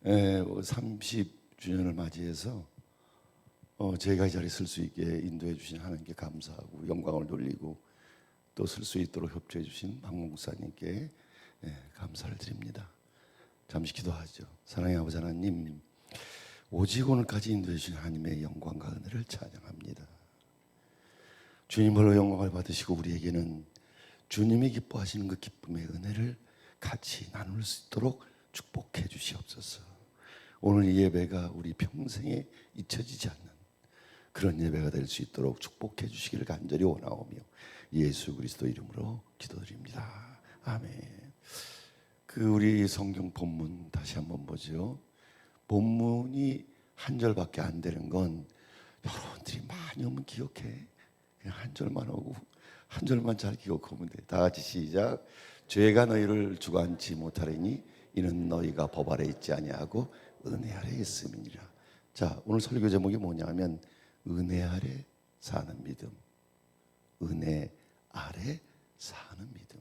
30주년을 맞이해서 제가 이 자리에 설 수 있게 인도해 주신 하나님께 감사하고 영광을 돌리고 또 설 수 있도록 협조해 주신 박문 목사님께 감사를 드립니다. 잠시 기도하죠. 사랑의 아버지 하나님, 오직 오늘까지 인도해 주신 하나님의 영광과 은혜를 찬양합니다. 주님으로 영광을 받으시고 우리에게는 주님이 기뻐하시는 그 기쁨의 은혜를 같이 나눌 수 있도록 축복해 주시옵소서. 오늘 이 예배가 우리 평생에 잊혀지지 않는 그런 예배가 될 수 있도록 축복해 주시기를 간절히 원하오며 예수 그리스도 이름으로 기도드립니다. 아멘. 우리 성경 본문 다시 한번 보죠. 본문이 한 절밖에 안 되는 건 여러분들이 많이 오면 기억해. 그냥 한 절만 오고 한 절만 잘 기억하면 돼. 다 같이 시작. 죄가 너희를 주관치 못하리니 이는 너희가 법 아래 있지 아니하고 은혜 아래 있음이니라. 자, 오늘 설교 제목이 뭐냐면 은혜 아래 사는 믿음. 은혜 아래 사는 믿음.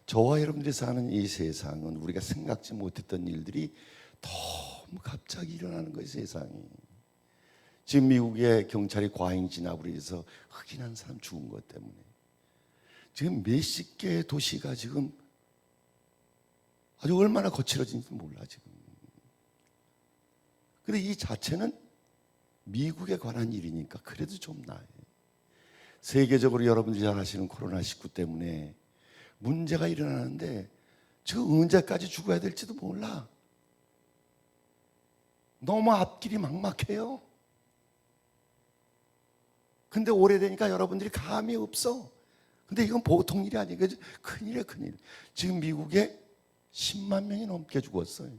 저와 여러분들이 사는 이 세상은 우리가 생각지 못했던 일들이 너무 갑자기 일어나는 거예요. 세상이. 지금 미국의 경찰이 과잉 진압으로 해서 흑인한 사람 죽은 것 때문에 지금 몇십 개의 도시가 지금 아주 얼마나 거칠어진지 몰라 지금. 근데 이 자체는 미국에 관한 일이니까 그래도 좀 나아요. 세계적으로 여러분들이 잘 아시는 코로나19 때문에 문제가 일어나는데 저 언제까지 죽어야 될지도 몰라. 너무 앞길이 막막해요. 근데 오래되니까 여러분들이 감이 없어. 근데 이건 보통 일이 아니에요. 큰일이에요, 큰일. 지금 미국에 10만 명이 넘게 죽었어요.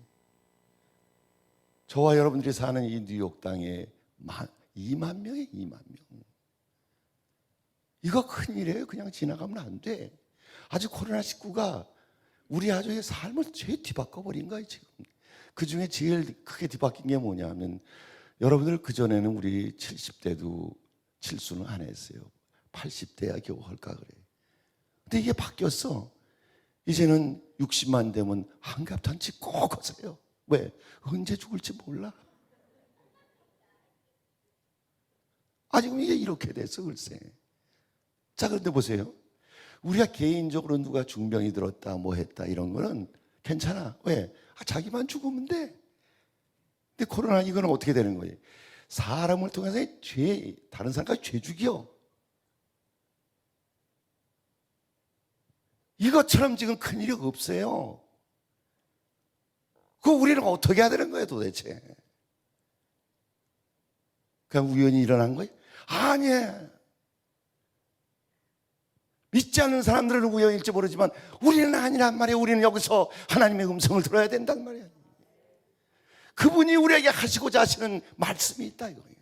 저와 여러분들이 사는 이 뉴욕 땅에 2만 명이에요, 2만 명. 이거 큰일이에요. 그냥 지나가면 안 돼. 아주 코로나19가 우리 가족의 삶을 제일 뒤바꿔버린 거예요, 지금. 그 중에 제일 크게 뒤바뀐 게 뭐냐면 여러분들 그전에는 우리 70대도 칠수는 안 했어요. 80대야 겨우 할까 그래. 근데 이게 바뀌었어. 이제는 60만 되면 한갑잔치 꼭 하세요. 왜? 언제 죽을지 몰라. 지금 이게 이렇게 됐어, 글쎄. 자, 그런데 보세요. 우리가 개인적으로 누가 중병이 들었다, 뭐 했다, 이런 거는 괜찮아. 왜? 자기만 죽으면 돼. 근데 코로나 이거는 어떻게 되는 거예요? 사람을 통해서 다른 사람까지 죄 죽여. 이것처럼 지금 큰일이 없어요. 우리는 어떻게 해야 되는 거예요, 도대체? 그냥 우연히 일어난 거예요? 아니에요. 믿지 않는 사람들은 우연일지 모르지만 우리는 아니란 말이에요. 우리는 여기서 하나님의 음성을 들어야 된단 말이에요. 그분이 우리에게 하시고자 하시는 말씀이 있다 이거예요.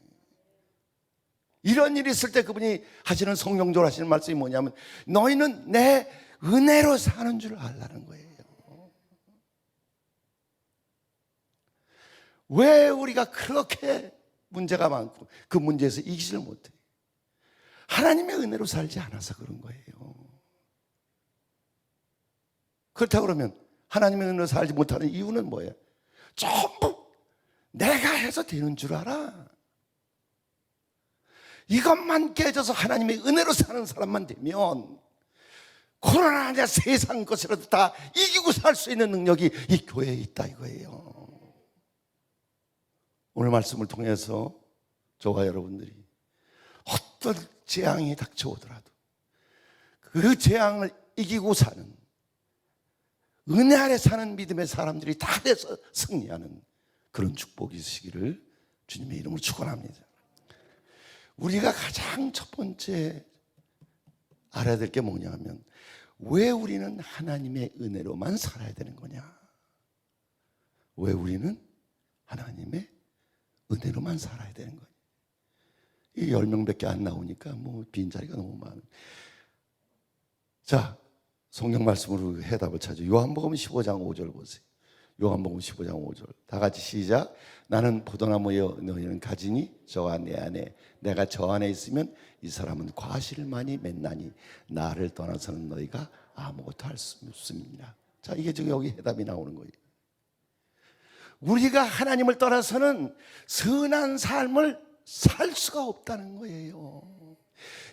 이런 일이 있을 때 그분이 하시는 성령적으로 하시는 말씀이 뭐냐면 너희는 내 은혜로 사는 줄 알라는 거예요. 왜 우리가 그렇게 문제가 많고 그 문제에서 이기지를 못해요? 하나님의 은혜로 살지 않아서 그런 거예요. 그렇다고 그러면 하나님의 은혜로 살지 못하는 이유는 뭐예요? 전부 내가 해서 되는 줄 알아. 이것만 깨져서 하나님의 은혜로 사는 사람만 되면 코로나 아니라 세상 것이라도 다 이기고 살 수 있는 능력이 이 교회에 있다 이거예요. 오늘 말씀을 통해서 저와 여러분들이 어떤 재앙이 닥쳐오더라도 그 재앙을 이기고 사는 은혜 아래 사는 믿음의 사람들이 다 돼서 승리하는 그런 축복이 있으시기를 주님의 이름으로 축원합니다. 우리가 가장 첫 번째 알아야 될 게 뭐냐면 왜 우리는 하나님의 은혜로만 살아야 되는 거냐? 왜 우리는 하나님의 은혜로만 살아야 되는 거냐? 이 10명밖에 안 나오니까 빈자리가 너무 많아요. 자, 성경 말씀으로 해답을 찾죠. 요한복음 15장 5절 보세요. 요한복음 15장 5절 다 같이 시작. 나는 포도나무여 너희는 가지니 저와 내 안에 내가 저 안에 있으면 이 사람은 과실을 많이 맺나니 나를 떠나서는 너희가 아무것도 할 수 없습니다. 자, 이게 지금 여기 해답이 나오는 거예요. 우리가 하나님을 떠나서는 선한 삶을 살 수가 없다는 거예요.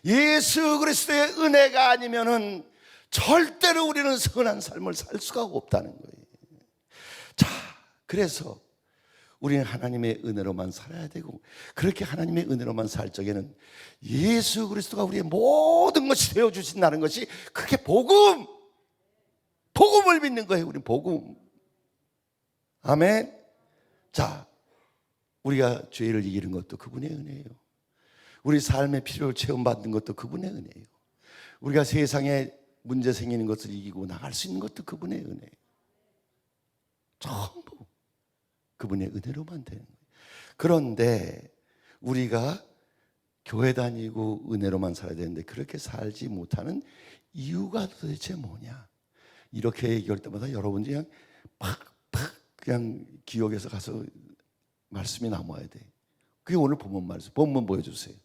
예수 그리스도의 은혜가 아니면은 절대로 우리는 선한 삶을 살 수가 없다는 거예요. 자, 그래서 우리는 하나님의 은혜로만 살아야 되고, 그렇게 하나님의 은혜로만 살 적에는 예수 그리스도가 우리의 모든 것이 되어주신다는 것이 그게 복음을 믿는 거예요. 우리 복음. 아멘. 자, 우리가 죄를 이기는 것도 그분의 은혜예요. 우리 삶의 필요를 체험받는 것도 그분의 은혜예요. 우리가 세상에 문제 생기는 것을 이기고 나갈 수 있는 것도 그분의 은혜예요. 전부 그분의 은혜로만 되는 거예요. 그런데 우리가 교회 다니고 은혜로만 살아야 되는데 그렇게 살지 못하는 이유가 도대체 뭐냐? 이렇게 얘기할 때마다 여러분이 그냥 팍팍 그냥 기억에서 가서 말씀이 남아야 돼. 그게 오늘 본문 말씀. 본문 보여주세요.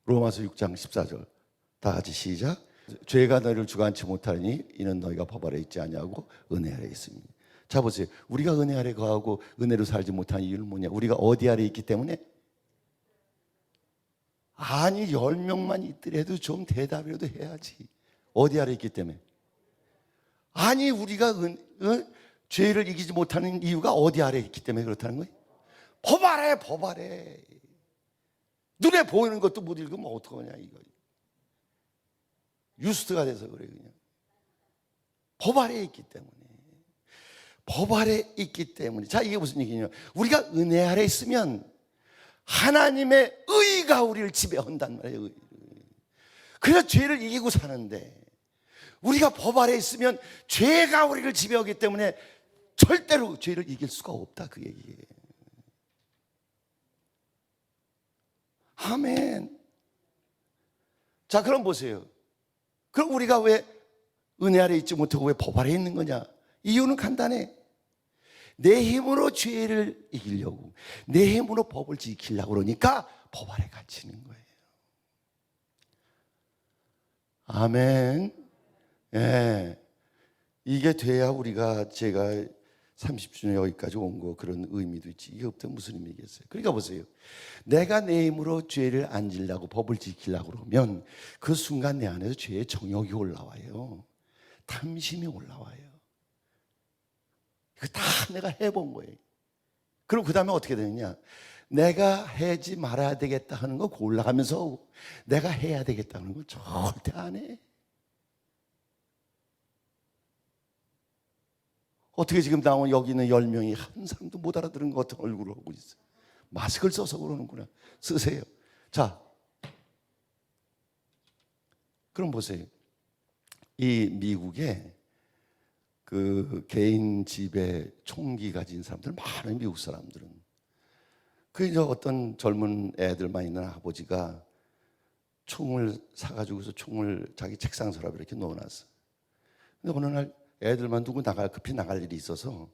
로마서 6장 14절. 다 같이 시작. 죄가 너희를 주관치 못하니 이는 너희가 법 아래 있지 아니하고 은혜 아래 있습니다. 자 보세요. 우리가 은혜 아래 거하고 은혜로 살지 못하는 이유는 뭐냐? 우리가 어디 아래 있기 때문에? 아니 10명만 있더라도 좀 대답이라도 해야지. 어디 아래 있기 때문에? 아니 우리가 죄를 이기지 못하는 이유가 어디 아래 있기 때문에 그렇다는 거예요? 법 아래, 법 아래. 눈에 보이는 것도 못 읽으면 어떡하냐 이거. 유스트가 돼서 그래 그냥. 법 아래에 있기 때문에. 법 아래에 있기 때문에. 자, 이게 무슨 얘기냐? 우리가 은혜 아래 있으면 하나님의 의가 우리를 지배한단 말이에요. 그래서 죄를 이기고 사는데, 우리가 법 아래에 있으면 죄가 우리를 지배하기 때문에 절대로 죄를 이길 수가 없다, 그 얘기예요. 아멘. 자, 그럼 보세요. 그럼 우리가 왜 은혜 아래 있지 못하고 왜 법 아래 있는 거냐? 이유는 간단해. 내 힘으로 죄를 이기려고, 내 힘으로 법을 지키려고 그러니까 법 아래 갇히는 거예요. 아멘. 예. 이게 돼야 우리가, 제가 30주년 여기까지 온 거 그런 의미도 있지. 이게 없다면 무슨 의미겠어요? 그러니까 보세요. 내가 내 힘으로 죄를 안 지려고 법을 지키려고 그러면 그 순간 내 안에서 죄의 정욕이 올라와요. 탐심이 올라와요. 이거 다 내가 해본 거예요. 그럼 그 다음에 어떻게 되느냐? 내가 하지 말아야 되겠다 하는 거 골라가면서 내가 해야 되겠다 하는 거 절대 안 해. 어떻게 지금 나온 여기 있는 10명이 한 사람도 못 알아들은 것 같은 얼굴을 하고 있어요. 마스크를 써서 그러는구나. 쓰세요. 자, 그럼 보세요. 이 미국에 그 개인 집에 총기 가진 사람들 많은, 미국 사람들은. 그 이제 어떤 젊은 애들만 있는 아버지가 총을 사가지고서 총을 자기 책상 서랍에 이렇게 넣어놨어. 근데 어느 날 애들만 두고 급히 나갈 일이 있어서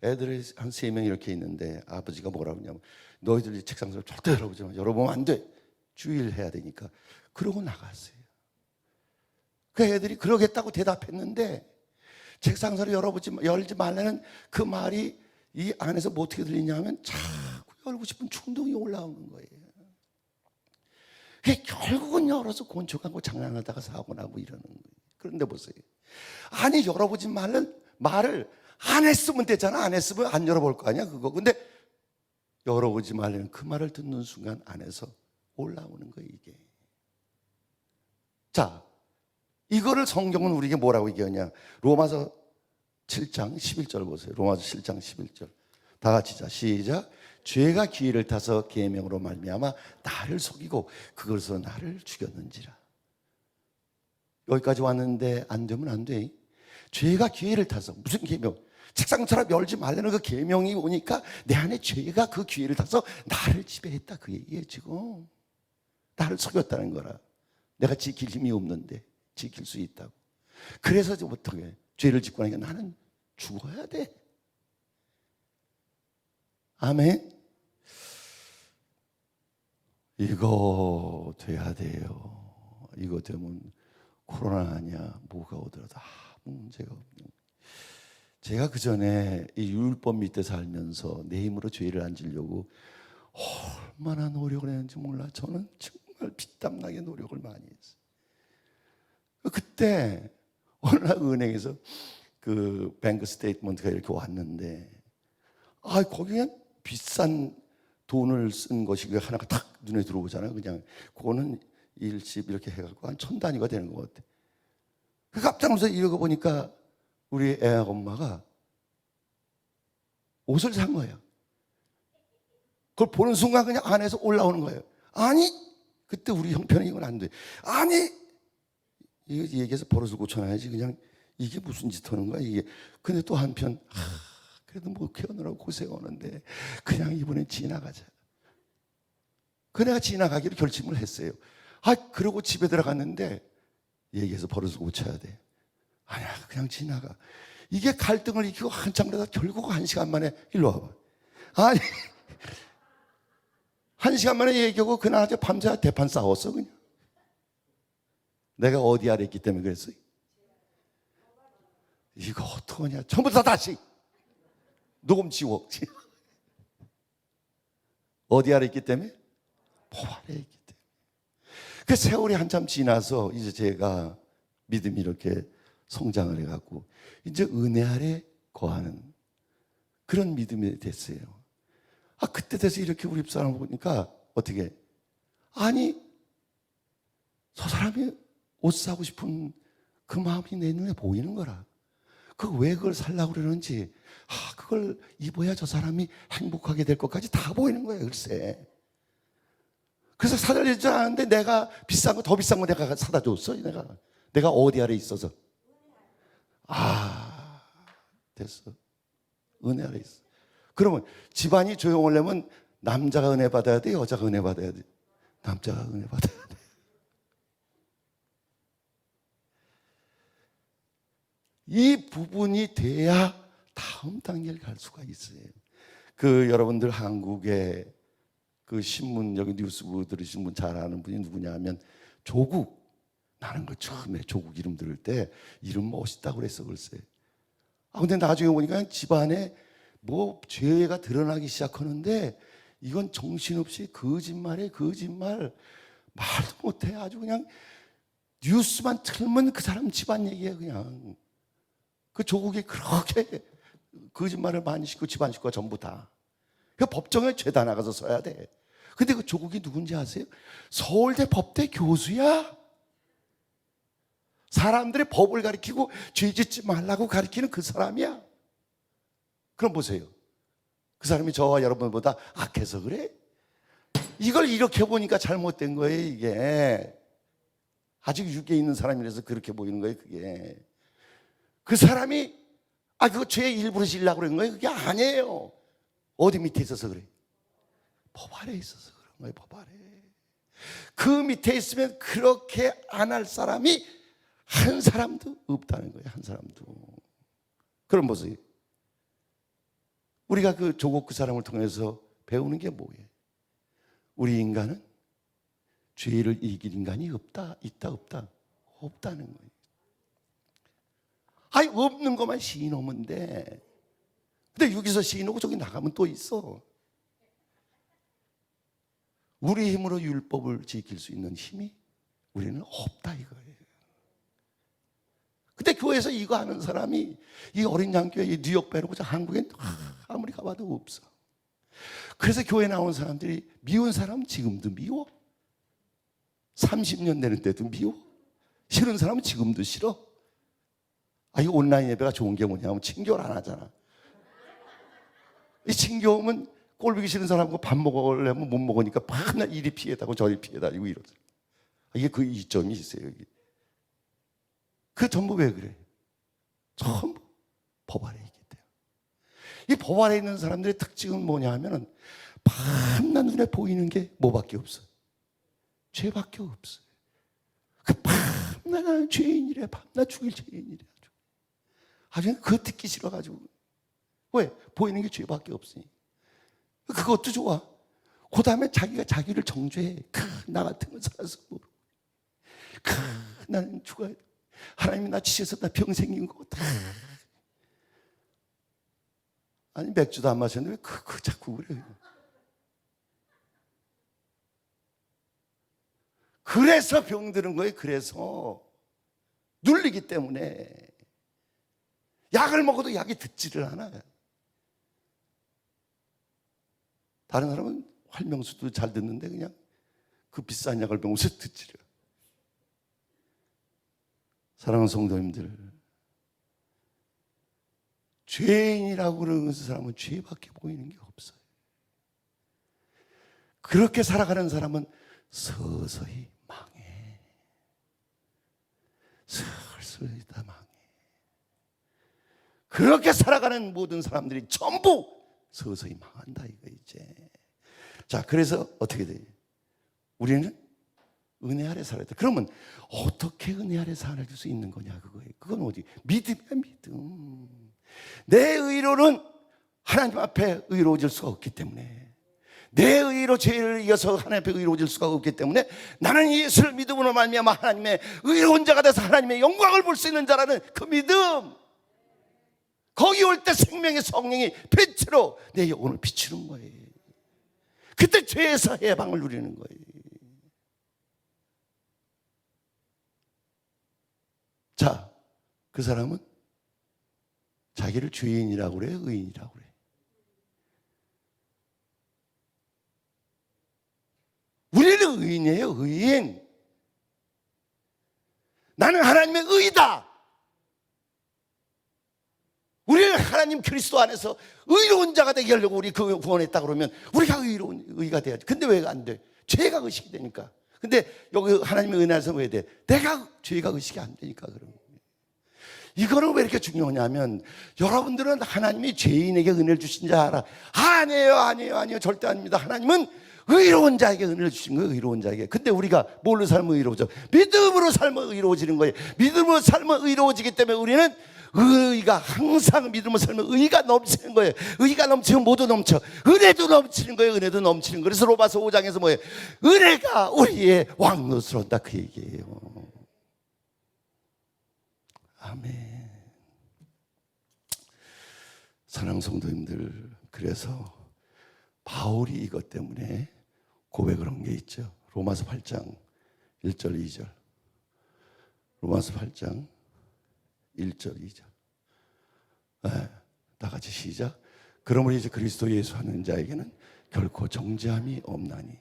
애들이 한 3명 이렇게 있는데 아버지가 뭐라고 하냐면, 너희들 책상 서랍 절대 열어보지 마. 열어보면 안 돼. 주의해야 되니까. 그러고 나갔어요. 그 애들이 그러겠다고 대답했는데 책상 서랍 열지 말라는 그 말이 이 안에서 뭐 어떻게 들리냐면 자꾸 열고 싶은 충동이 올라오는 거예요. 그게 결국은 열어서 곤충하고 장난하다가 사고 나고 이러는 거예요. 그런데 보세요. 아니 열어보지 말라는 말을 안 했으면 되잖아. 안 했으면 안 열어볼 거 아니야 그거. 근데 열어보지 말라는 그 말을 듣는 순간 안에서 올라오는 거예요 이게. 자, 이거를 성경은 우리에게 뭐라고 얘기하냐? 로마서 7장 11절 보세요. 로마서 7장 11절. 다 같이 자, 시작. 죄가 기회를 타서 계명으로 말미암아 나를 속이고 그것으로 나를 죽였는지라. 여기까지 왔는데 안 되면 안 돼. 죄가 기회를 타서, 무슨 계명? 책상 서랍 열지 말라는 그 계명이 오니까 내 안에 죄가 그 기회를 타서 나를 지배했다, 그 얘기예요 지금. 나를 속였다는 거라. 내가 지킬 힘이 없는데 지킬 수 있다고. 그래서 어떻게 죄를 짓고 나니까 나는 죽어야 돼. 아멘. 이거 돼야 돼요. 이거 되면 코로나 아니야 뭐가 오더라도 아무 문제가 없는. 제가 그 전에 이 율법 밑에 살면서 내 힘으로 죄를 안 지려고 얼마나 노력을 했는지 몰라. 저는 정말 피땀나게 노력을 많이 했어요. 그때 어느 날 은행에서 그 뱅크 스테이트먼트가 이렇게 왔는데, 거기 그냥 비싼 돈을 쓴 것이 하나가 탁 눈에 들어오잖아요. 그냥 그거는 일십 이렇게 해갖고 한 1,000단위가 되는 것 같아. 깜짝 놀라서 읽어보니까 우리 애 엄마가 옷을 산 거예요. 그걸 보는 순간 그냥 안에서 올라오는 거예요. 아니, 그때 우리 형편이 이건 안 돼. 아니, 이거 얘기해서 버릇을 고쳐놔야지. 그냥 이게 무슨 짓 하는 거야 이게. 근데 또 한편 그래도 뭐 키우느라고 고생하는데 그냥 이번엔 지나가자. 그 내가 지나가기로 결심을 했어요. 그러고 집에 들어갔는데 얘기해서 버릇을 고쳐야 돼. 아니야, 그냥 지나가. 이게 갈등을 일으키고 한참 그러다 결국 1시간 만에 일로 와봐. 아니, 1시간 만에 얘기하고 그날 밤새 대판 싸웠어 그냥. 내가 어디 아래 있기 때문에 그랬어요. 이거 어떡하냐. 전부 다 다시 녹음 지워. 어디 아래 있기 때문에? 법 아래 있기 때문에. 그 세월이 한참 지나서 이제 제가 믿음이 이렇게 성장을 해갖고 이제 은혜 아래 거하는 그런 믿음이 됐어요. 그때 돼서 이렇게 우리 집사람 보니까 어떻게, 아니 저 사람이 옷 사고 싶은 그 마음이 내 눈에 보이는 거라. 왜 그걸 살라고 그러는지, 그걸 입어야 저 사람이 행복하게 될 것까지 다 보이는 거예요, 글쎄. 그래서 사다 주지 않았는데 내가 비싼 거, 더 비싼 거 내가 사다 줬어. 내가 어디 아래 있어서. 됐어. 은혜 아래 있어. 그러면 집안이 조용하려면 남자가 은혜 받아야 돼, 여자가 은혜 받아야 돼? 남자가 은혜 받아야 돼. 이 부분이 돼야 다음 단계를 갈 수가 있어요. 여러분들 한국의 신문, 여기 뉴스부 들으신 분 잘 아는 분이 누구냐 하면 조국. 나는 처음에 조국 이름 들을 때 이름 멋있다고 그랬어, 글쎄. 근데 나중에 보니까 집안에 뭐 죄가 드러나기 시작하는데 이건 정신없이 거짓말에 거짓말, 말도 못해. 아주 그냥 뉴스만 틀면 그 사람 집안 얘기야 그냥. 조국이 그렇게 거짓말을 많이 시키고 집안 식구가 전부 다. 법정에 죄다 나가서 서야 돼. 근데 조국이 누군지 아세요? 서울대 법대 교수야. 사람들의 법을 가르치고 죄 짓지 말라고 가르치는 그 사람이야. 그럼 보세요. 그 사람이 저와 여러분보다 악해서 그래? 이걸 이렇게 보니까 잘못된 거예요, 이게. 아직 육에 있는 사람이라서 그렇게 보이는 거예요, 그게. 그 사람이 그거 죄 일부러 지려고 그런 거예요? 그게 아니에요. 어디 밑에 있어서 그래? 법 아래 있어서 그런 거예요, 법 아래. 그 밑에 있으면 그렇게 안 할 사람이 한 사람도 없다는 거예요, 한 사람도. 그럼 보세요. 우리가 조국 그 사람을 통해서 배우는 게 뭐예요? 우리 인간은 죄를 이길 인간이 없다, 있다, 없다? 없다는 거예요. 없는 것만 시인하면 돼. 근데 여기서 시인하고 저기 나가면 또 있어. 우리 힘으로 율법을 지킬 수 있는 힘이 우리는 없다 이거예요. 근데 교회에서 이거 하는 사람이 이 어린 양교회 이 뉴욕 빼놓고 한국엔 아무리 가봐도 없어. 그래서 교회 나온 사람들이 미운 사람 지금도 미워. 30년 되는데도 미워. 싫은 사람은 지금도 싫어. 이 온라인 예배가 좋은 게 뭐냐면 친교를 안 하잖아. 이 친교하면 꼴보기 싫은 사람하고 밥 먹으려면 못 먹으니까 맨날 이리 피해 다고 저리 피해 다니고 이러죠. 이게 그 이점이 있어요. 여기. 전부 왜 그래? 전부 법 아래 있기 때문에. 이 법 아래 있는 사람들의 특징은 뭐냐 하면은 밤낮 눈에 보이는 게 뭐밖에 없어요? 죄밖에 없어요. 밤낮 나는 죄인이래. 밤낮 죽일 죄인이래. 아주 그거 듣기 싫어가지고. 왜? 보이는 게 죄밖에 없으니. 그것도 좋아. 그 다음에 자기가 자기를 정죄해. 나 같은 건 살아서 모르고. 나는 죽어야 돼. 하나님이 나 치셔서 나 병 생긴 거 다. 아니 맥주도 안 마셨는데 왜 자꾸 그래. 그래서 병드는 거예요. 그래서 눌리기 때문에 약을 먹어도 약이 듣지를 않아요. 다른 사람은 활명수도 잘 듣는데 그냥 그 비싼 약을 먹으면서 듣지를. 사랑하는 성도님들, 죄인이라고 그러는 사람은 죄밖에 보이는 게 없어요. 그렇게 살아가는 사람은 서서히 망해. 슬슬 다 망해. 그렇게 살아가는 모든 사람들이 전부 서서히 망한다 이거 이제. 자, 그래서 어떻게 돼요? 우리는 은혜 아래 살아야 돼. 그러면 어떻게 은혜 아래 살아갈 수 있는 거냐 그거예요. 그건 어디? 믿음이야, 믿음. 내 의로는 하나님 앞에 의로워질 수가 없기 때문에, 내 의로 죄를 이어서 하나님 앞에 의로워질 수가 없기 때문에 나는 예수를 믿음으로 말미암아 하나님의 의로운 자가 돼서 하나님의 영광을 볼 수 있는 자라는 그 믿음, 거기 올 때 생명의 성령이 빛으로 내 영혼을 비추는 거예요. 그때 죄에서 해방을 누리는 거예요. 자, 그 사람은 자기를 죄인이라고 그래요? 의인이라고 그래요? 우리는 의인이에요. 의인. 나는 하나님의 의다. 우리는 하나님 그리스도 안에서 의로운 자가 되게 하려고 우리 그 구원했다 그러면 우리가 의로운 의가 돼야지. 근데 왜 안 돼? 죄가 의식이 되니까. 근데 여기 하나님의 은혜 안에서 왜 돼? 내가 죄가 의식이 안 되니까 그런 거예요. 이거는 왜 이렇게 중요하냐면, 여러분들은 하나님이 죄인에게 은혜를 주신 줄 알아. 아니에요. 절대 아닙니다. 하나님은 의로운 자에게 은혜를 주신 거예요. 의로운 자에게. 근데 우리가 뭘로 살면 의로워져? 믿음으로 살면 의로워지는 거예요. 믿음으로 살면 의로워지기 때문에 우리는 의가 항상 믿음으로 살면 의가 넘치는 거예요. 의가 넘치면 모두 넘쳐. 은혜도 넘치는 거예요. 은혜도 넘치는 거예요. 그래서 로마서 5장에서 뭐예요? 은혜가 우리의 왕노릇을 한다 그 얘기예요. 아멘. 사랑하는 성도님들, 그래서 바울이 이것 때문에 고백을 한 게 있죠. 로마서 8장 1절 2절. 로마서 8장 1절 2절. 네, 다 같이 시작. 그러므로 이제 그리스도 예수 하는 자에게는 결코 정죄함이 없나니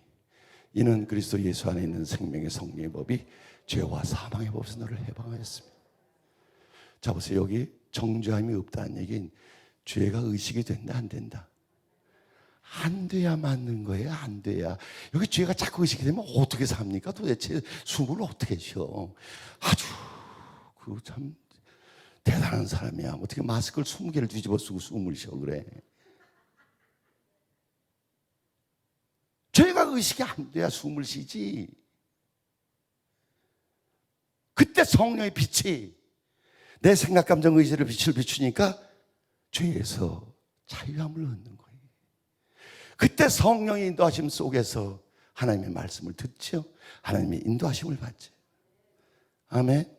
이는 그리스도 예수 안에 있는 생명의 성령의 법이 죄와 사망의 법에서 너를 해방하였습니다. 자, 보세요. 여기 정죄함이 없다는 얘기는 죄가 의식이 된다 안 된다? 안 돼야 맞는 거예요. 안 돼야. 여기 죄가 자꾸 의식이 되면 어떻게 삽니까? 도대체 숨을 어떻게 쉬어? 아주 그 참 대단한 사람이야. 어떻게 마스크를 20개를 뒤집어 쓰고 숨을 쉬어 그래? 죄가 의식이 안 돼야 숨을 쉬지. 그때 성령의 빛이 내 생각, 감정, 의지를 빛을 비추니까 죄에서 자유함을 얻는 거예요. 그때 성령의 인도하심 속에서 하나님의 말씀을 듣죠. 하나님의 인도하심을 받죠. 아멘.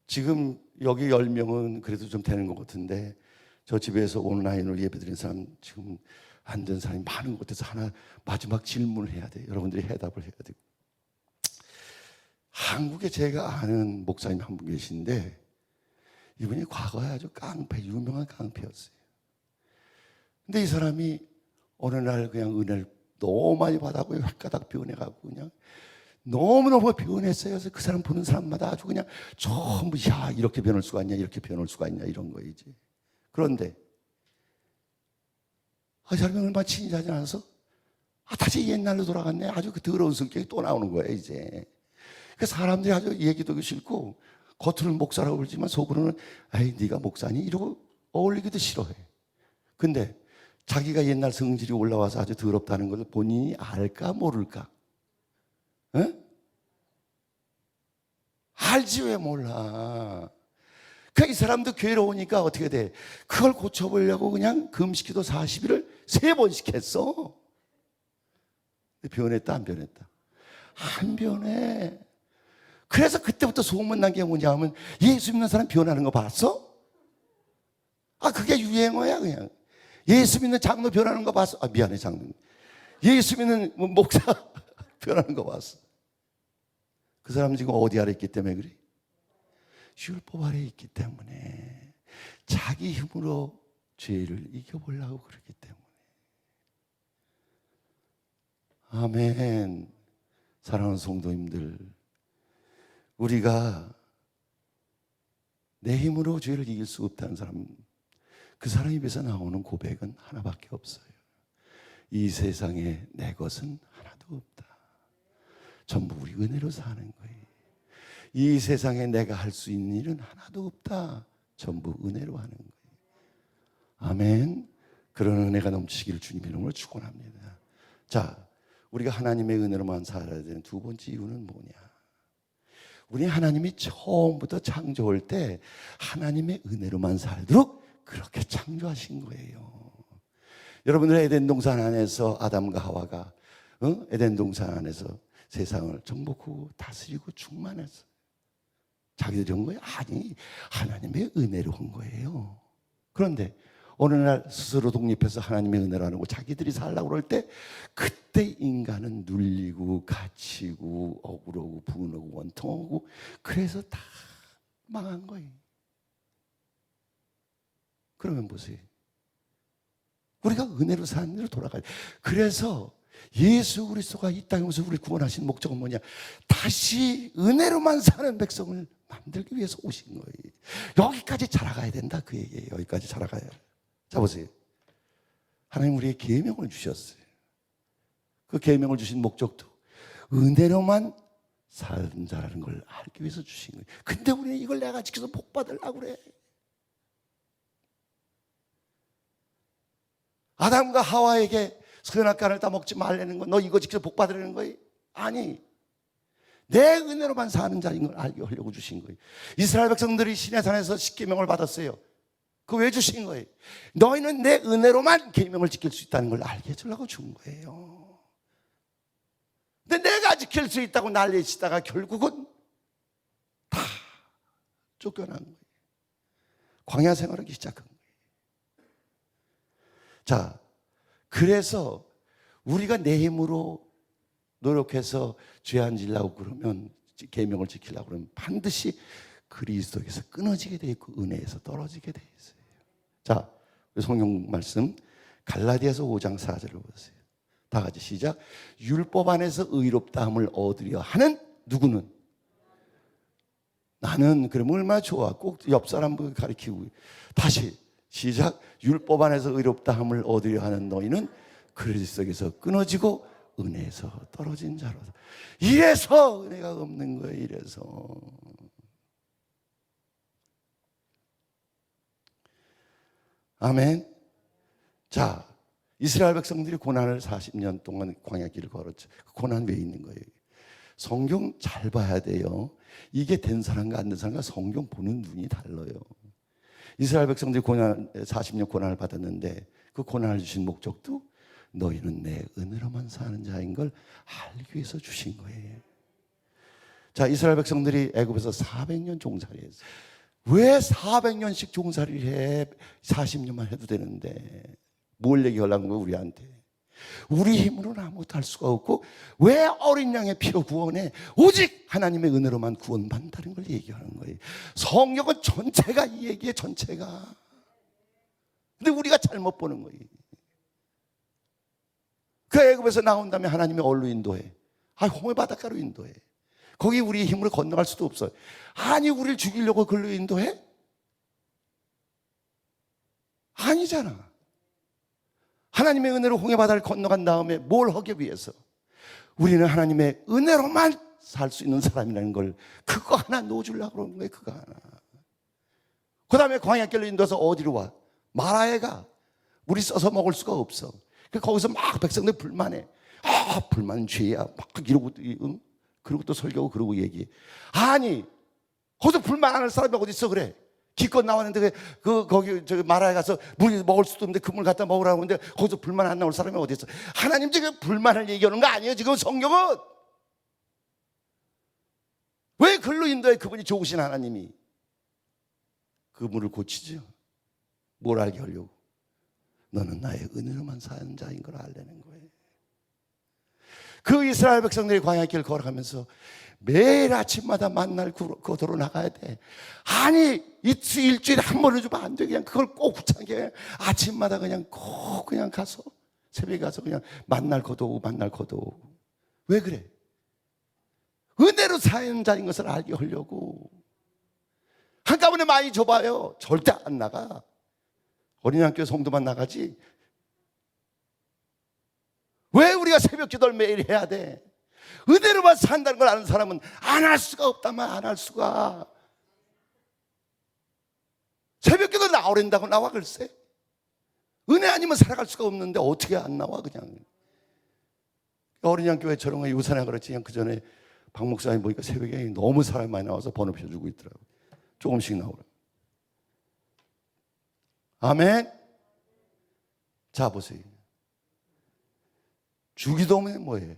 지금 여기 10명은 그래도 좀 되는 것 같은데, 저 집에서 온라인으로 예배드리는 사람 지금 안 된 사람이 많은 것 같아서 하나 마지막 질문을 해야 돼요. 여러분들이 해답을 해야 되고. 한국에 제가 아는 목사님 한 분 계신데, 이분이 과거에 아주 유명한 깡패였어요. 근데 이 사람이 어느 날 그냥 은혜를 너무 많이 받아고 혓가닥 변해갖고 그냥 너무너무 변했어요. 그래서 그 사람 보는 사람마다 아주 그냥 전부 야 이렇게 변할 수가 있냐, 이렇게 변할 수가 있냐 이런 거이지. 그런데 이 사람이 얼마 친절하지 않아서 다시 옛날로 돌아갔네. 아주 그 더러운 성격이 또 나오는 거예요 이제. 그 사람들이 아주 얘기도 싫고 겉으로는 목사라고 그러지만 속으로는 아이 네가 목사니 이러고 어울리기도 싫어해. 근데 자기가 옛날 성질이 올라와서 아주 더럽다는 걸 본인이 알까 모를까? 에? 알지 왜 몰라? 그 이 사람도 괴로우니까 어떻게 돼? 그걸 고쳐보려고 그냥 금식기도 40일을 3번씩 했어. 변했다 안 변했다? 안 변해. 그래서 그때부터 소문난 게 뭐냐 하면 예수 믿는 사람 변하는 거 봤어? 그게 유행어야 그냥. 예수 믿는 장로 변하는 거 봤어? 미안해 장로. 예수 믿는 목사 변하는 거 봤어? 그 사람 지금 어디 아래 있기 때문에 그래? 율법 아래 있기 때문에. 자기 힘으로 죄를 이겨보려고 그러기 때문에. 아멘. 사랑하는 성도님들, 우리가 내 힘으로 죄를 이길 수 없다는 사람, 그 사람 입에서 나오는 고백은 하나밖에 없어요. 이 세상에 내 것은 하나도 없다. 전부 우리 은혜로 사는 거예요. 이 세상에 내가 할 수 있는 일은 하나도 없다. 전부 은혜로 하는 거예요. 아멘. 그런 은혜가 넘치기를 주님 이름으로 축원합니다. 자, 우리가 하나님의 은혜로만 살아야 되는 두 번째 이유는 뭐냐? 우리 하나님이 처음부터 창조할 때 하나님의 은혜로만 살도록 그렇게 창조하신 거예요. 여러분들 에덴 동산 안에서 아담과 하와가 에덴 동산 안에서 세상을 정복하고 다스리고 충만했어요. 자기들이 한 거예요? 아니, 하나님의 은혜로 한 거예요. 그런데 어느 날 스스로 독립해서 하나님의 은혜로 하는 거 자기들이 살려고 그럴 때, 그때 인간은 눌리고 갇히고 억울하고 분하고 원통하고, 그래서 다 망한 거예요. 그러면 보세요, 우리가 은혜로 사는 대로 돌아가요. 그래서 예수 그리스도가 이 땅에 오셔서 우리를 구원하신 목적은 뭐냐? 다시 은혜로만 사는 백성을 만들기 위해서 오신 거예요. 여기까지 자라가야 된다, 그 얘기예요. 여기까지 자라가야. 자, 보세요. 하나님 우리에게 계명을 주셨어요. 그 계명을 주신 목적도 은혜로만 사는 자라는 걸 알기 위해서 주신 거예요. 근데 우리는 이걸 내가 지켜서 복 받으려고 그래. 아담과 하와에게 선악과를 따먹지 말라는 거, 너 이거 지켜서 복 받으라는 거예요? 아니, 내 은혜로만 사는 자인 걸 알게 하려고 주신 거예요. 이스라엘 백성들이 시내산에서 십계명을 받았어요. 그거 왜 주신 거예요? 너희는 내 은혜로만 계명을 지킬 수 있다는 걸 알게 해주려고 준 거예요. 근데 내가 지킬 수 있다고 난리치다가 결국은 다 쫓겨난 거예요. 광야 생활하기 시작한 거예요. 자, 그래서 우리가 내 힘으로 노력해서 죄 안 지려고 그러면, 계명을 지키려고 그러면 반드시 그리스도에서 끊어지게 돼 있고 은혜에서 떨어지게 돼 있어요. 자, 성경 말씀 갈라디아서 5장 4절을 보세요. 다 같이 시작. 율법 안에서 의롭다함을 얻으려 하는 누구는? 나는. 그러면 얼마나 좋아. 꼭 옆 사람 가리키고. 다시 시작. 율법 안에서 의롭다함을 얻으려 하는 너희는 그리스도에서 끊어지고 은혜에서 떨어진 자로다. 이래서 은혜가 없는 거예요. 이래서. 아멘. 자, 이스라엘 백성들이 고난을 40년 동안 광야길을 걸었죠. 그 고난 왜 있는 거예요? 성경 잘 봐야 돼요. 이게 된 사람과 안 된 사람과 성경 보는 눈이 달라요. 이스라엘 백성들이 40년 고난을 받았는데, 그 고난을 주신 목적도 너희는 내 은혜로만 사는 자인 걸 알기 위해서 주신 거예요. 자, 이스라엘 백성들이 애굽에서 400년 종살이 했어요. 왜 400년씩 종살이를 해? 40년만 해도 되는데. 뭘 얘기하려는 거예요, 우리한테? 우리 힘으로는 아무것도 할 수가 없고, 왜 어린 양의 피로 구원해? 오직 하나님의 은혜로만 구원받는다는 걸 얘기하는 거예요. 성경은 전체가 이 얘기에, 전체가. 근데 우리가 잘못 보는 거예요. 그 애굽에서 나온 다음에 하나님이 어디로 인도해? 홍해 바닷가로 인도해. 거기 우리 힘으로 건너갈 수도 없어요. 아니, 우리를 죽이려고 그걸로 인도해? 아니잖아. 하나님의 은혜로 홍해 바다를 건너간 다음에 뭘 하기 위해서? 우리는 하나님의 은혜로만 살 수 있는 사람이라는 걸, 그거 하나 넣어주려고 그러는 거예요. 그거 하나. 그 다음에 광야길로 인도해서 어디로 와? 마라에 가. 우리 써서 먹을 수가 없어. 거기서 막 백성들 불만해. 불만은 죄야. 막 이러고, 그러고 또 설교하고 그러고 얘기해. 아니, 거기서 불만 안 할 사람이 어디 있어, 그래? 기껏 나왔는데, 거기, 마라에 가서 물 먹을 수도 없는데 그 물 갖다 먹으라고 하는데 거기서 불만 안 나올 사람이 어디 있어? 하나님 지금 불만을 얘기하는 거 아니에요, 지금 성경은. 왜 글로 인도해? 그분이 좋으신 하나님이. 그 물을 고치죠. 뭘 알게 하려고? 너는 나의 은혜로만 사는 자인 걸 알려는 거예요. 그 이스라엘 백성들이 광야 길 걸어가면서 매일 아침마다 만날 고도로 나가야 돼. 아니 일주일에 한 번을 주면 안 돼. 그냥 그걸 꼭 붙잡게 아침마다 그냥 꼭 그냥 가서 새벽에 가서 그냥 만날 고도. 왜 그래? 은혜로 사는 자인 것을 알게 하려고. 한꺼번에 많이 줘봐요. 절대 안 나가. 어린이학교 성도만 나가지. 왜 우리가 새벽 기도를 매일 해야 돼? 은혜로만 산다는 걸 아는 사람은 안 할 수가 없다만 안 할 수가. 새벽 기도 나오랜다고 나와 글쎄. 은혜 아니면 살아갈 수가 없는데 어떻게 안 나와 그냥. 어린이학교에 저런 거 요새나 그렇지. 그냥 그 전에 박 목사님 보니까 새벽에 너무 사람이 많이 나와서 번호표 주고 있더라고요. 조금씩 나오라. 아멘. 자 보세요. 주기도면 뭐예요?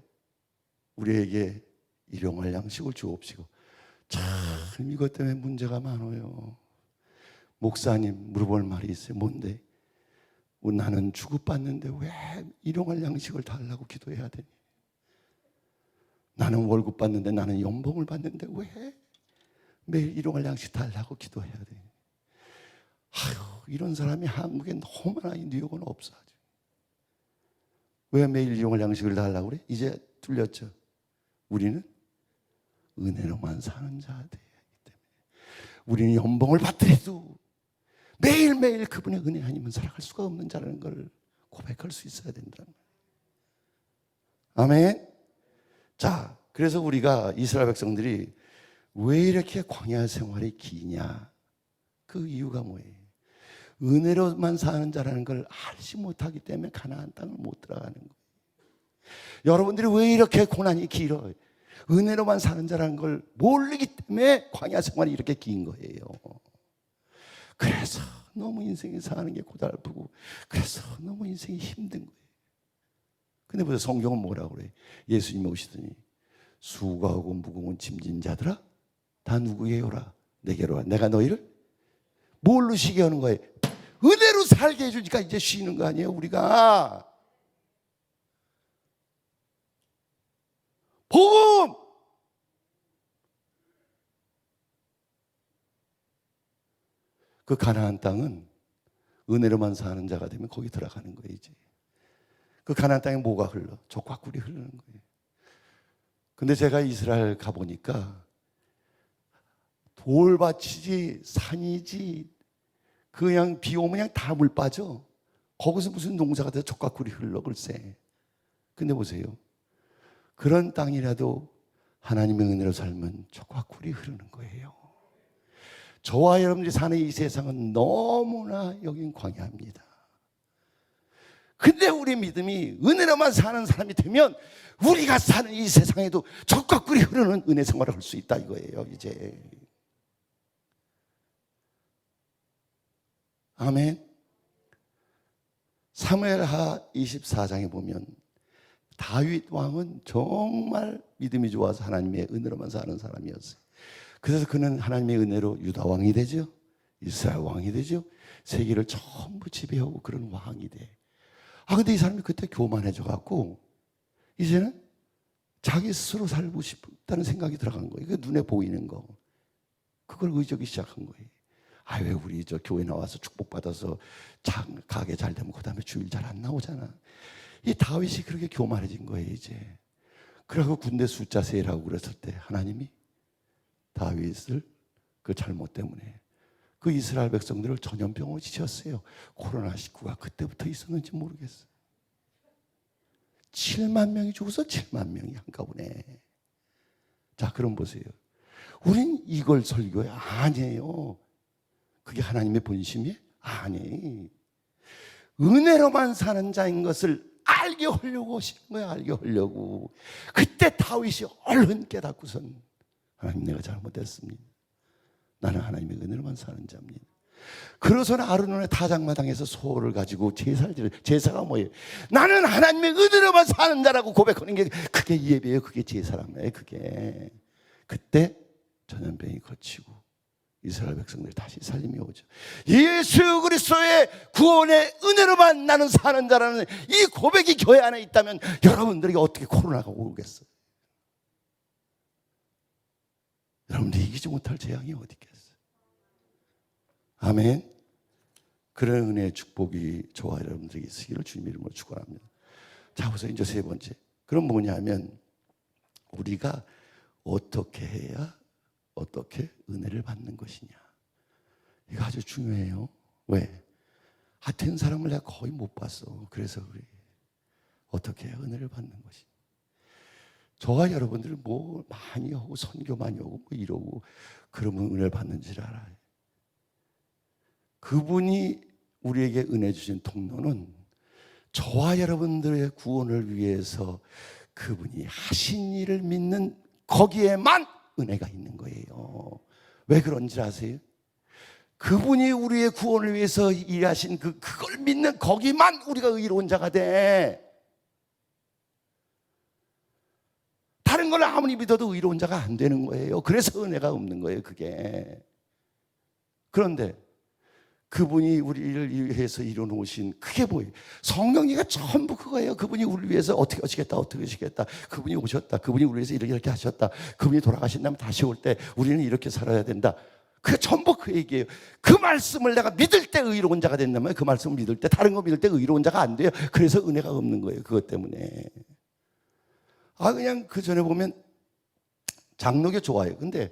우리에게 일용할 양식을 주옵시고. 참 이것 때문에 문제가 많아요. 목사님 물어볼 말이 있어요. 뭔데? 나는 주급받는데 왜 일용할 양식을 달라고 기도해야 되니? 나는 월급 받는데, 나는 연봉을 받는데 왜 매일 일용할 양식 달라고 기도해야 되니? 아유, 이런 사람이 한국에 너무나 이 뉴욕은 없어. 왜 매일 일용할 양식을 달라고 그래? 이제 틀렸죠. 우리는 은혜로만 사는 자들이기 때문에 우리는 연봉을 받더라도 매일매일 그분의 은혜 아니면 살아갈 수가 없는 자라는 걸 고백할 수 있어야 된다는 거예요. 아멘. 자, 그래서 우리가 이스라엘 백성들이 왜 이렇게 광야 생활이 기냐? 그 이유가 뭐예요? 은혜로만 사는 자라는 걸 알지 못하기 때문에 가나안 땅을 못 들어가는 거예요. 여러분들이 왜 이렇게 고난이 길어요? 은혜로만 사는 자라는 걸 모르기 때문에 광야 생활이 이렇게 긴 거예요. 그래서 너무 인생이 사는 게 고달프고, 그래서 너무 인생이 힘든 거예요. 근데 보세요, 성경은 뭐라고 그래요? 예수님이 오시더니 수고하고 무거운 짐진 자들아 다 누구에게오라? 내게로 와. 내가 너희를 뭘로 쉬게 하는 거예요? 은혜로 살게 해주니까 이제 쉬는 거 아니에요, 우리가. 복음! 그 가나안 땅은 은혜로만 사는 자가 되면 거기 들어가는 거예요, 이제. 그 가나안 땅에 뭐가 흘러? 족과 꿀이 흐르는 거예요. 근데 제가 이스라엘 가보니까 돌밭이지 산이지 그냥 비 오면 그냥 다 물 빠져. 거기서 무슨 농사가 돼서 족과 꿀이 흘러 글쎄. 근데 보세요. 그런 땅이라도 하나님의 은혜로 살면 족과 꿀이 흐르는 거예요. 저와 여러분들이 사는 이 세상은 너무나 여긴 광야입니다. 근데 우리 믿음이 은혜로만 사는 사람이 되면 우리가 사는 이 세상에도 젖과 꿀이 흐르는 은혜 생활을 할 수 있다 이거예요, 이제. 아멘. 사무엘하 24장에 보면 다윗 왕은 정말 믿음이 좋아서 하나님의 은혜로만 사는 사람이었어요. 그래서 그는 하나님의 은혜로 유다 왕이 되죠. 이스라엘 왕이 되죠. 세계를 전부 지배하고 그런 왕이 돼. 근데 이 사람이 그때 교만해져 갖고 이제는 자기 스스로 살고 싶다는 생각이 들어간 거예요. 그 눈에 보이는 거. 그걸 의지하기 시작한 거예요. 왜 우리 저 교회 나와서 축복받아서 가게 잘 되면 그 다음에 주일 잘 안 나오잖아. 이 다윗이 그렇게 교만해진 거예요, 이제. 그러고 군대 숫자 세라고 그랬을 때 하나님이 다윗을 그 잘못 때문에 그 이스라엘 백성들을 전염병으로 지쳤어요. 코로나19가 그때부터 있었는지 모르겠어요. 7만 명이 죽어서 7만 명이 한꺼번에. 자, 그럼 보세요. 우린 이걸 설교해? 아니에요. 그게 하나님의 본심이에요? 아니. 은혜로만 사는 자인 것을 알게 하려고 하시는 거예요. 알게 하려고. 그때 다윗이 얼른 깨닫고선 하나님, 내가 잘못했습니다. 나는 하나님의 은혜로만 사는 자입니다. 그러서는 아르논의 타작마당에서 소를 가지고 제사를 드려. 제사가 뭐예요? 나는 하나님의 은혜로만 사는 자라고 고백하는 게 그게 예배예요. 그게 제사란 말이에요. 그게. 그때 전염병이 거치고 이스라엘 백성들이 다시 살림이 오죠. 예수 그리스도의 구원의 은혜로만 나는 사는 자라는 이 고백이 교회 안에 있다면 여러분들에게 어떻게 코로나가 오겠어요? 여러분들이 이기지 못할 재앙이 어디 있겠어요? 아멘. 그런 은혜의 축복이 저와 여러분들에게 있으기를 주님 이름으로 축원합니다. 자, 보세요. 이제 세 번째. 그럼 뭐냐면 우리가 어떻게 해야 어떻게 은혜를 받는 것이냐. 이거 아주 중요해요. 왜? 된 사람을 내가 거의 못 봤어. 그래서 그래. 어떻게 해야 은혜를 받는 것이냐. 저와 여러분들은 뭐 많이 하고 선교 많이 하고 뭐 이러고 그러면 은혜를 받는 줄 알아요. 그분이 우리에게 은혜 주신 통로는 저와 여러분들의 구원을 위해서 그분이 하신 일을 믿는 거기에만 은혜가 있는 거예요. 왜 그런지 아세요? 그분이 우리의 구원을 위해서 일하신 그걸 믿는 거기만 우리가 의로운 자가 돼. 다른 걸 아무리 믿어도 의로운 자가 안 되는 거예요. 그래서 은혜가 없는 거예요, 그게. 그런데 그분이 우리를 위해서 이뤄놓으신 그게 뭐예요? 성령이가 전부 그거예요. 그분이 우리를 위해서 어떻게 하시겠다, 어떻게 하시겠다. 그분이 오셨다. 그분이 우리를 위해서 이렇게 하셨다. 그분이 돌아가신 다음에 다시 올 때 우리는 이렇게 살아야 된다. 그게 전부 그 얘기예요. 그 말씀을 내가 믿을 때 의로운 자가 된다면 그 말씀을 믿을 때 다른 거 믿을 때 의로운 자가 안 돼요. 그래서 은혜가 없는 거예요. 그것 때문에. 그냥 그 전에 보면 장로교 좋아요. 근데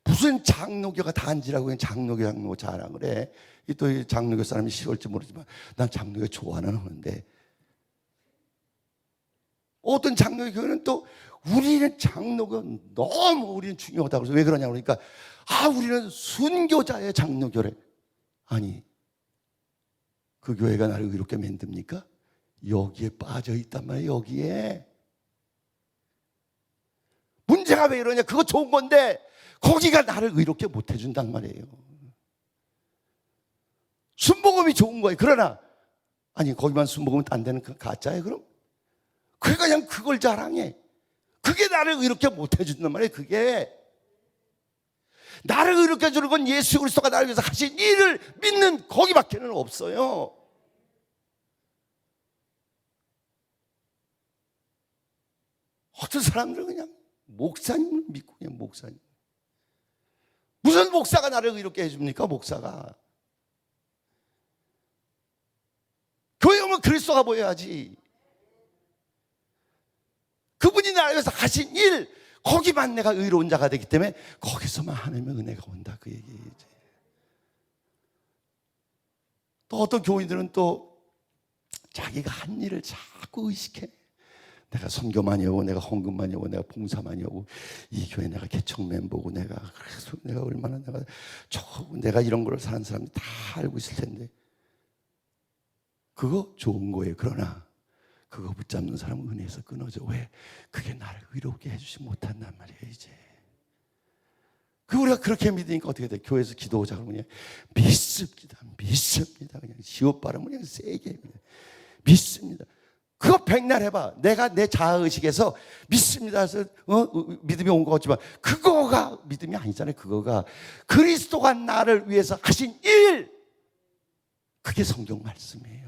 무슨 장로교가 단지라고 그냥 장로교 자랑을 해. 또 장로교 사람이 싫을지 모르지만 난 장로교 좋아는 하는데 어떤 장로교는 또 우리는 장로교 너무 우리는 중요하다고 해서 왜 그러냐 그러니까 우리는 순교자의 장로교래. 아니 그 교회가 나를 이렇게 만듭니까? 여기에 빠져 있단 말이에요. 여기에 문제가 왜 이러냐. 그거 좋은 건데 거기가 나를 의롭게 못 해준단 말이에요. 순복음이 좋은 거예요. 그러나 아니 거기만 순복음은 안 되는 그 가짜예요. 그럼 그러니까 그냥 그걸 자랑해. 그게 나를 의롭게 못 해준단 말이에요. 그게 나를 의롭게 해주는 건 예수 그리스도가 나를 위해서 하신 일을 믿는 거기밖에는 없어요. 어떤 사람들은 그냥 목사님을 믿고 그냥 목사님. 무슨 목사가 나를 의롭게 해줍니까? 목사가. 교회 오면 그리스도가 보여야지. 그분이 나를 위해서 하신 일 거기만 내가 의로운 자가 되기 때문에 거기서만 하나님의 은혜가 온다 그 얘기지. 또 어떤 교인들은 또 자기가 한 일을 자꾸 의식해. 내가 선교 많이 하고 내가 헌금 많이 하고 내가 봉사 많이 하고 이 교회 내가 개척 멤버고 그래서 내가 얼마나 내가 이런 걸 사는 사람들이 다 알고 있을 텐데 그거 좋은 거예요. 그러나 그거 붙잡는 사람은 은혜에서 끊어져. 왜? 그게 나를 의롭게 해주지 못한단 말이에요. 이제 우리가 그렇게 믿으니까 어떻게 돼? 교회에서 기도하자 그러면 그냥 믿습니다. 그냥 지옥 발음은 그냥 세게 믿습니다. 그거 백날 해봐. 내가 내 자아의식에서 믿습니다 해서 믿음이 온 것 같지만 그거가 믿음이 아니잖아요. 그거가 그리스도가 나를 위해서 하신 일, 그게 성경 말씀이에요.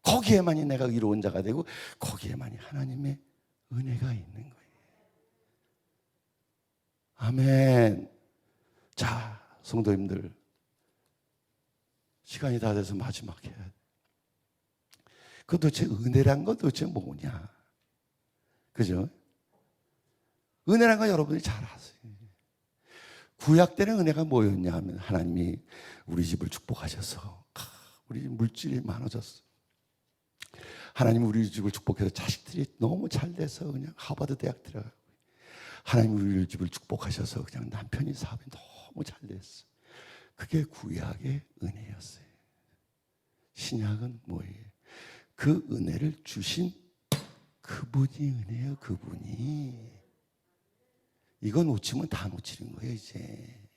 거기에만이 내가 의로운 자가 되고 거기에만이 하나님의 은혜가 있는 거예요. 아멘. 자, 성도님들 시간이 다 돼서 마지막 해야 돼. 그 도대체 은혜란 건 도대체 뭐냐? 그죠? 은혜란 건 여러분이 잘 아세요. 구약 때는 은혜가 뭐였냐 하면 하나님이 우리 집을 축복하셔서 우리 집 물질이 많아졌어. 하나님 우리 집을 축복해서 자식들이 너무 잘 돼서 그냥 하버드 대학 들어가고, 하나님 우리 집을 축복하셔서 그냥 남편이 사업이 너무 잘 됐어. 그게 구약의 은혜였어요. 신약은 뭐예요? 그 은혜를 주신 그분이 은혜예요. 그분이. 이거 놓치면 다 놓치는 거예요 이제.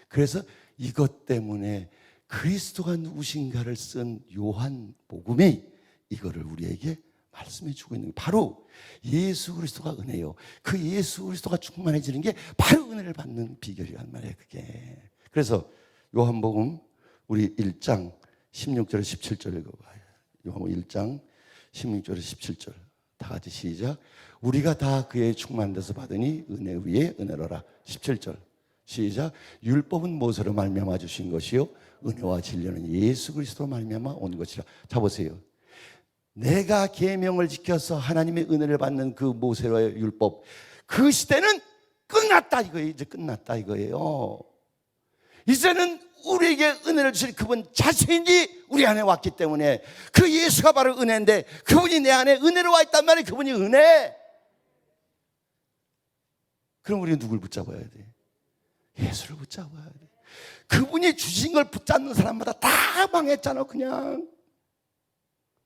그래서 이것 때문에 그리스도가 누구신가를 쓴 요한복음이 이거를 우리에게 말씀해 주고 있는 게 바로 예수 그리스도가 은혜요. 그 예수 그리스도가 충만해지는 게 바로 은혜를 받는 비결이란 말이에요. 그게. 그래서 요한복음 우리 1장 16절 17절 읽어봐요. 요한복음 1장 16절 17절 다 같이 시작. 우리가 다 그의 충만한 데서 받으니 은혜 위에 은혜로라. 17절 시작. 율법은 모세로 말미암아 주신 것이요 은혜와 진리는 예수 그리스도로 말미암아 온 것이라. 자 보세요. 내가 계명을 지켜서 하나님의 은혜를 받는 그 모세로의 율법, 그 시대는 끝났다 이거예요. 이제 끝났다 이거예요. 이제는 우리에게 은혜를 주실 그분 자신이 우리 안에 왔기 때문에 그 예수가 바로 은혜인데 그분이 내 안에 은혜로 와 있단 말이에요. 그분이 은혜. 그럼 우리는 누굴 붙잡아야 돼? 예수를 붙잡아야 돼. 그분이 주신 걸 붙잡는 사람마다 다 망했잖아 그냥.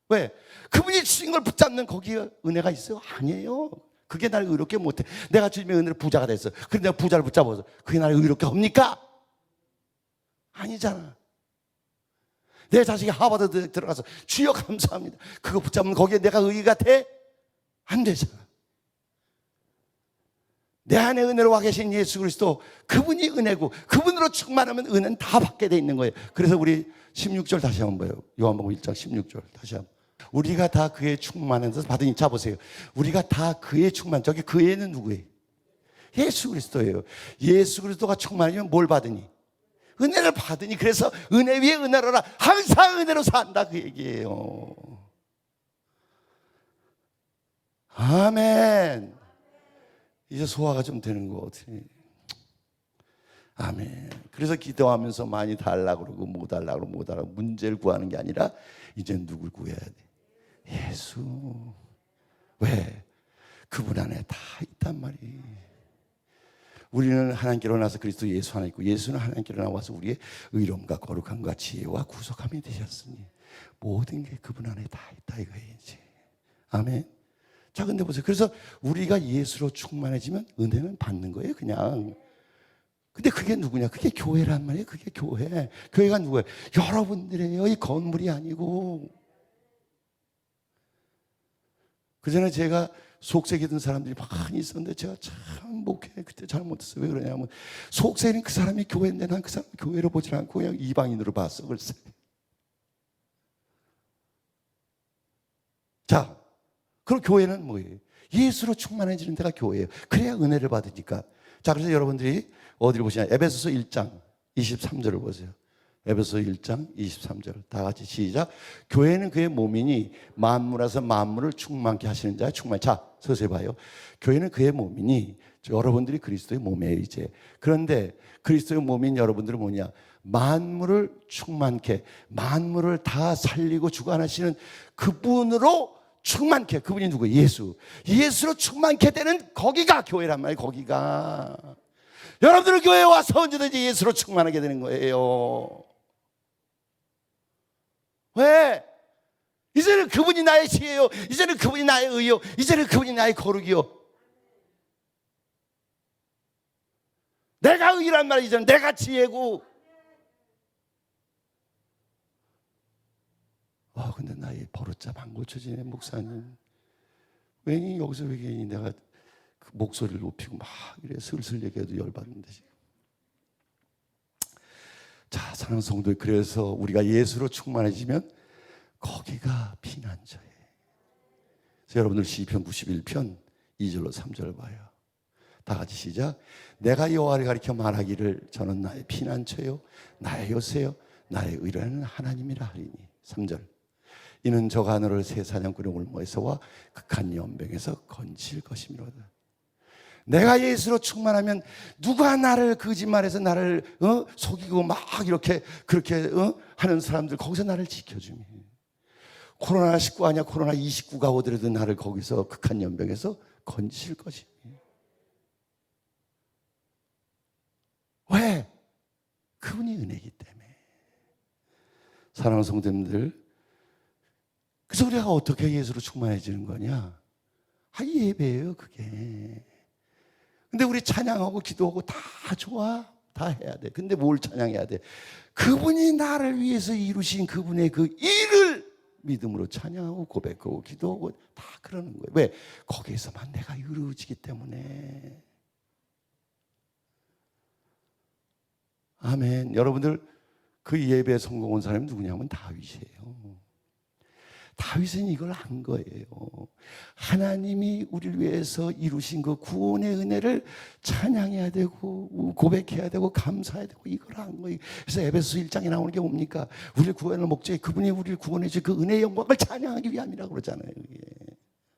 왜? 그분이 주신 걸 붙잡는 거기에 은혜가 있어요? 아니에요. 그게 나를 의롭게 못해. 내가 주님의 은혜로 부자가 됐어. 그런데 내가 부자를 붙잡아서 그게 나를 의롭게 합니까? 아니잖아. 내 자식이 하버드 들어가서 주여 감사합니다. 그거 붙잡으면 거기에 내가 의의가 돼? 안 되잖아. 내 안에 은혜로 와 계신 예수 그리스도 그분이 은혜고 그분으로 충만하면 은혜는 다 받게 돼 있는 거예요. 그래서 우리 16절 다시 한번 봐요. 요한복음 1장 16절 다시 한번. 우리가 다 그의 충만해서 받으니 자 보세요. 우리가 다 그의 충만. 저기 그의는 누구예요? 예수 그리스도예요. 예수 그리스도가 충만하면 뭘 받으니? 은혜를 받으니. 그래서 은혜 위에 은혜로라. 항상 은혜로 산다 그 얘기예요. 아멘. 이제 소화가 좀 되는 것 같아요. 아멘. 그래서 기도하면서 많이 달라고 그러고 못 달라고 그러고 못 달라고 문제를 구하는 게 아니라 이제 누굴 구해야 돼? 예수. 왜? 그분 안에 다 있단 말이에요. 우리는 하나님께로 나서 그리스도 예수 안에 있고 예수는 하나님께로 나와서 우리의 의로움과 거룩함과 지혜와 구속함이 되셨으니 모든 게 그분 안에 다 있다 이거예요. 아멘. 자, 근데 보세요. 그래서 우리가 예수로 충만해지면 은혜는 받는 거예요, 그냥. 근데 그게 누구냐? 그게 교회란 말이에요. 그게 교회. 교회가 누구예요? 여러분들이에요. 이 건물이 아니고. 그전에 제가 속색이 든 사람들이 많이 있었는데 제가 참 목회 그때 잘못했어요. 왜 그러냐면 속색인 그 사람이 교회인데 난 그 사람 교회로 보지 않고 그냥 이방인으로 봤어. 글쎄. 자, 그럼 교회는 뭐예요? 예수로 충만해지는 데가 교회예요. 그래야 은혜를 받으니까. 자, 그래서 여러분들이 어디를 보시냐? 에베소서 1장 23절을 보세요. 에베소서 1장 23절 다 같이 시작. 교회는 그의 몸이니 만물에서 만물을 충만케 하시는 자의 충만. 자, 서서히 봐요. 교회는 그의 몸이니 여러분들이 그리스도의 몸이에요 이제. 그런데 그리스도의 몸인 여러분들은 뭐냐? 만물을 충만케, 만물을 다 살리고 주관하시는 그분으로 충만케. 그분이 누구예요? 예수. 예수로 충만케 되는 거기가 교회란 말이에요. 거기가. 여러분들 교회에 와서 언제든지 예수로 충만하게 되는 거예요. 왜? 이제는 그분이 나의 지혜요. 이제는 그분이 나의 의요. 이제는 그분이 나의 거룩이요. 내가 의란 말이야. 이제는 내가 지혜고. 근데 나의 버릇잡 안 고쳐지네 목사님. 왜 여기서 왜 괜히 내가 그 목소리를 높이고 막 이래 슬슬 얘기해도 열받는데 지금. 자, 사랑하는 성도, 그래서 우리가 예수로 충만해지면 거기가 피난처예요. 그래서 여러분들 시편 91편 2절로 3절 봐요. 다 같이 시작. 내가 여호와를 가리켜 말하기를 저는 나의 피난처요 나의 요새요 나의 의뢰하는 하나님이라 하리니. 3절. 이는 저 하늘을 새 사냥꾼의 올무에서와 극한 연병에서 건질 것이미로다. 내가 예수로 충만하면 누가 나를 거짓말해서 나를 속이고 막 이렇게 그렇게 하는 사람들 거기서 나를 지켜주니. 코로나19 아니야 코로나29가 오더라도 나를 거기서 극한 연병에서 건질 것이니. 왜? 그분이 은혜이기 때문에. 사랑하는 성도님들, 그래서 우리가 어떻게 예수로 충만해지는 거냐? 예배예요 그게. 근데 우리 찬양하고 기도하고 다 좋아. 다 해야 돼. 근데 뭘 찬양해야 돼? 그분이 나를 위해서 이루신 그분의 그 일을 믿음으로 찬양하고 고백하고 기도하고 다 그러는 거예요. 왜? 거기에서만 내가 이루어지기 때문에. 아멘. 여러분들 그 예배에 성공한 사람이 누구냐면 다윗이에요. 다윗은 이걸 한 거예요. 하나님이 우리를 위해서 이루신 그 구원의 은혜를 찬양해야 되고 고백해야 되고 감사해야 되고 이걸 한 거예요. 그래서 에베소 1장에 나오는 게 뭡니까? 우리를 구원할 목적이 그분이 우리를 구원해 주신 그 은혜의 영광을 찬양하기 위함이라고 그러잖아요.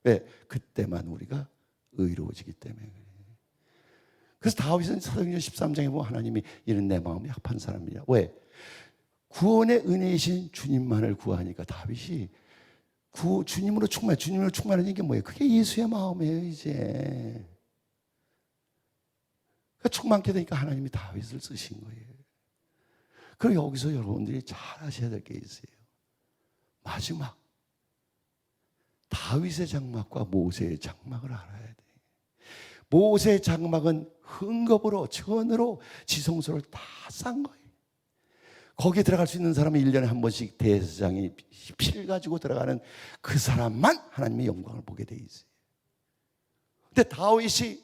왜? 그때만 우리가 의로워지기 때문에 그래요. 그래서 다윗은 사도행전 13장에 보면 하나님이 이는 내 마음이 합한 사람이라. 왜? 구원의 은혜이신 주님만을 구하니까 다윗이 주님으로 충만하는 게 뭐예요? 그게 예수의 마음이에요, 이제. 그러니까 충만케 되니까 하나님이 다윗을 쓰신 거예요. 그리고 여기서 여러분들이 잘 아셔야 될 게 있어요. 마지막 다윗의 장막과 모세의 장막을 알아야 돼. 모세의 장막은 흥겁으로 천으로 지성소를 다 싼 거예요. 거기에 들어갈 수 있는 사람은 1년에 한 번씩 대제사장이 피를 가지고 들어가는 그 사람만 하나님의 영광을 보게 돼 있어요. 근데 다윗이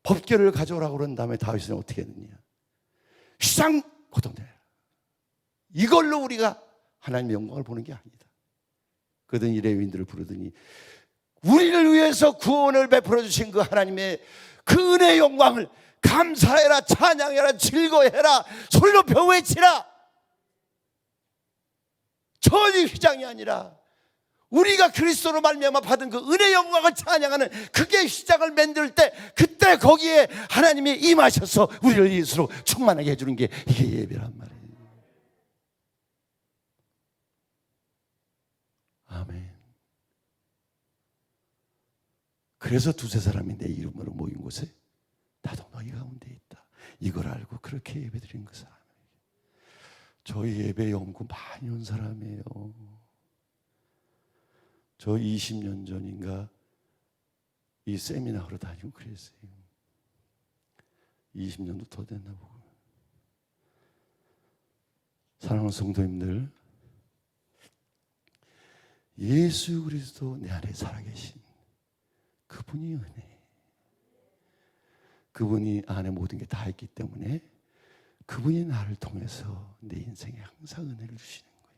법궤를 가져오라고 그런 다음에 다윗은 어떻게 했느냐? 휘상 고통되라. 이걸로 우리가 하나님의 영광을 보는 게 아니다. 그러더니 레위인들을 부르더니 우리를 위해서 구원을 베풀어 주신 그 하나님의 그 은혜의 영광을 감사해라, 찬양해라, 즐거워해라, 소리 높여 외치라. 전이 휘장이 아니라 우리가 그리스도로 말미암아 받은 그 은혜의 영광을 찬양하는 그게 휘장을 만들 때 그때 거기에 하나님이 임하셔서 우리를 예수로 충만하게 해주는 게 이게 예배란 말이에요. 아멘. 그래서 두세 사람이 내 이름으로 모인 곳에 나도 너희 가운데 있다. 이걸 알고 그렇게 예배드린 그 사람. 저희 예배 연구 많이 온 사람이에요. 저 20년 전인가 이 세미나로 다니고 그랬어요. 20년도 더 됐나 보고. 사랑하는 성도님들, 예수 그리스도 내 안에 살아계신 그분이 은혜. 그분이 안에 모든 게 다 있기 때문에 그분이 나를 통해서 내 인생에 항상 은혜를 주시는 거예요.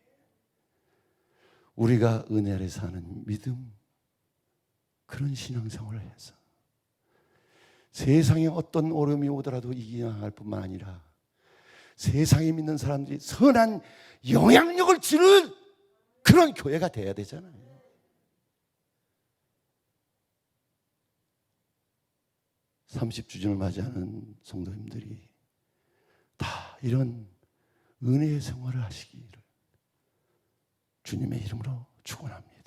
우리가 은혜 아래서 사는 믿음, 그런 신앙생활을 해서 세상에 어떤 어려움이 오더라도 이겨나갈 뿐만 아니라 세상에 믿는 사람들이 선한 영향력을 주는 그런 교회가 돼야 되잖아요. (30주년을) 맞이하는 성도님들이 다 이런 은혜의 생활을 하시기를 주님의 이름으로 축원합니다.